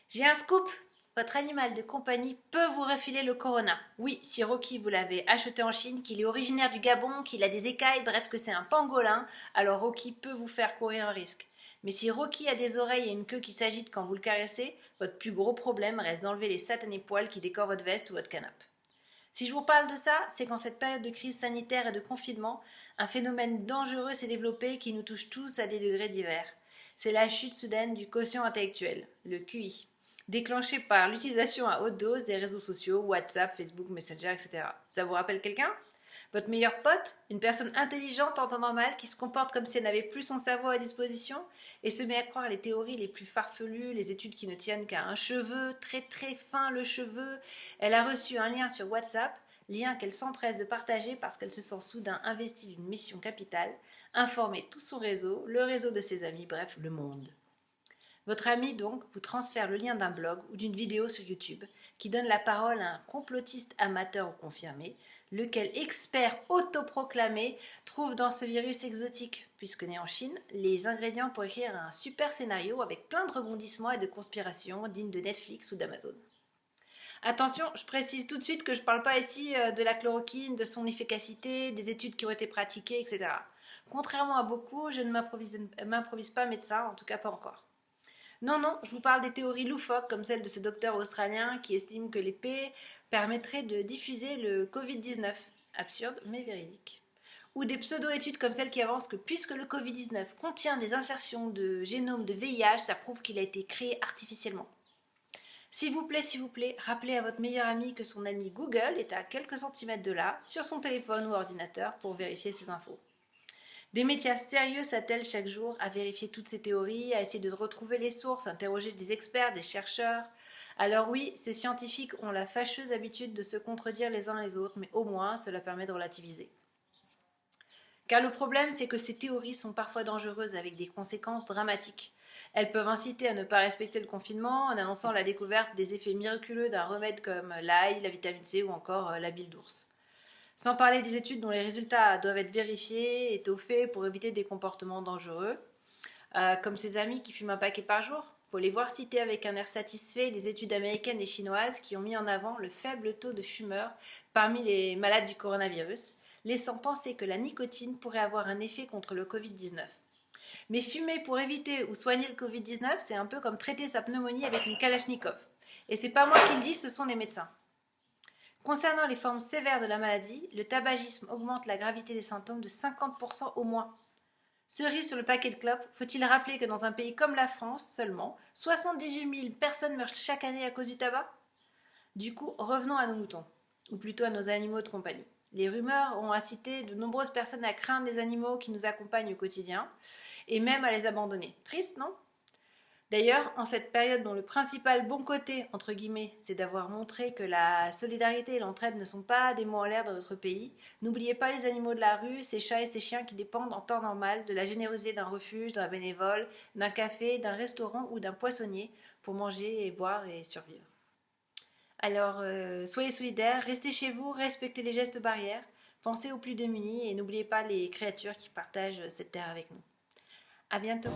J'ai un scoop! Votre animal de compagnie peut vous refiler le corona. Oui, si Rocky vous l'avez acheté en Chine, qu'il est originaire du Gabon, qu'il a des écailles, bref que c'est un pangolin, alors Rocky peut vous faire courir un risque. Mais si Rocky a des oreilles et une queue qui s'agitent quand vous le caressez, votre plus gros problème reste d'enlever les satanés poils qui décorent votre veste ou votre canapé. Si je vous parle de ça, c'est qu'en cette période de crise sanitaire et de confinement, un phénomène dangereux s'est développé qui nous touche tous à des degrés divers. C'est la chute soudaine du quotient intellectuel, le QI, déclenchée par l'utilisation à haute dose des réseaux sociaux, WhatsApp, Facebook, Messenger, etc. Ça vous rappelle quelqu'un? Votre meilleur pote? Une personne intelligente en temps normal qui se comporte comme si elle n'avait plus son cerveau à disposition et se met à croire les théories les plus farfelues, les études qui ne tiennent qu'à un cheveu, très très fin le cheveu. Elle a reçu un lien sur WhatsApp, lien qu'elle s'empresse de partager parce qu'elle se sent soudain investie d'une mission capitale, informer tout son réseau, le réseau de ses amis, bref, le monde. Votre ami, donc, vous transfère le lien d'un blog ou d'une vidéo sur YouTube qui donne la parole à un complotiste amateur ou confirmé, lequel expert autoproclamé trouve dans ce virus exotique, puisque né en Chine, les ingrédients pour écrire un super scénario avec plein de rebondissements et de conspirations dignes de Netflix ou d'Amazon. Attention, je précise tout de suite que je ne parle pas ici de la chloroquine, de son efficacité, des études qui ont été pratiquées, etc. Contrairement à beaucoup, je ne m'improvise pas médecin, en tout cas pas encore. Non, non, je vous parle des théories loufoques comme celle de ce docteur australien qui estime que l'épée permettrait de diffuser le Covid-19. Absurde, mais véridique. Ou des pseudo-études comme celle qui avance que puisque le Covid-19 contient des insertions de génome de VIH, ça prouve qu'il a été créé artificiellement. S'il vous plaît, rappelez à votre meilleur ami que son ami Google est à quelques centimètres de là, sur son téléphone ou ordinateur, pour vérifier ces infos. Des médias sérieux s'attellent chaque jour à vérifier toutes ces théories, à essayer de retrouver les sources, interroger des experts, des chercheurs. Alors oui, ces scientifiques ont la fâcheuse habitude de se contredire les uns les autres, mais au moins cela permet de relativiser. Car le problème, c'est que ces théories sont parfois dangereuses avec des conséquences dramatiques. Elles peuvent inciter à ne pas respecter le confinement en annonçant la découverte des effets miraculeux d'un remède comme l'ail, la vitamine C ou encore la bile d'ours. Sans parler des études dont les résultats doivent être vérifiés, étoffés pour éviter des comportements dangereux, comme ses amis qui fument un paquet par jour. Il faut les voir citer avec un air satisfait les études américaines et chinoises qui ont mis en avant le faible taux de fumeurs parmi les malades du coronavirus, laissant penser que la nicotine pourrait avoir un effet contre le Covid-19. Mais fumer pour éviter ou soigner le Covid-19, c'est un peu comme traiter sa pneumonie avec une Kalachnikov. Et c'est pas moi qui le dis, ce sont des médecins. Concernant les formes sévères de la maladie, le tabagisme augmente la gravité des symptômes de 50% au moins. Cerise sur le paquet de clopes, faut-il rappeler que dans un pays comme la France seulement, 78 000 personnes meurent chaque année à cause du tabac? Du coup, revenons à nos moutons, ou plutôt à nos animaux de compagnie. Les rumeurs ont incité de nombreuses personnes à craindre les animaux qui nous accompagnent au quotidien, et même à les abandonner. Triste, non? D'ailleurs, en cette période dont le principal bon côté, entre guillemets, c'est d'avoir montré que la solidarité et l'entraide ne sont pas des mots en l'air dans notre pays, n'oubliez pas les animaux de la rue, ces chats et ces chiens qui dépendent en temps normal de la générosité d'un refuge, d'un bénévole, d'un café, d'un restaurant ou d'un poissonnier pour manger et boire et survivre. Alors, soyez solidaires, restez chez vous, respectez les gestes barrières, pensez aux plus démunis et n'oubliez pas les créatures qui partagent cette terre avec nous. À bientôt!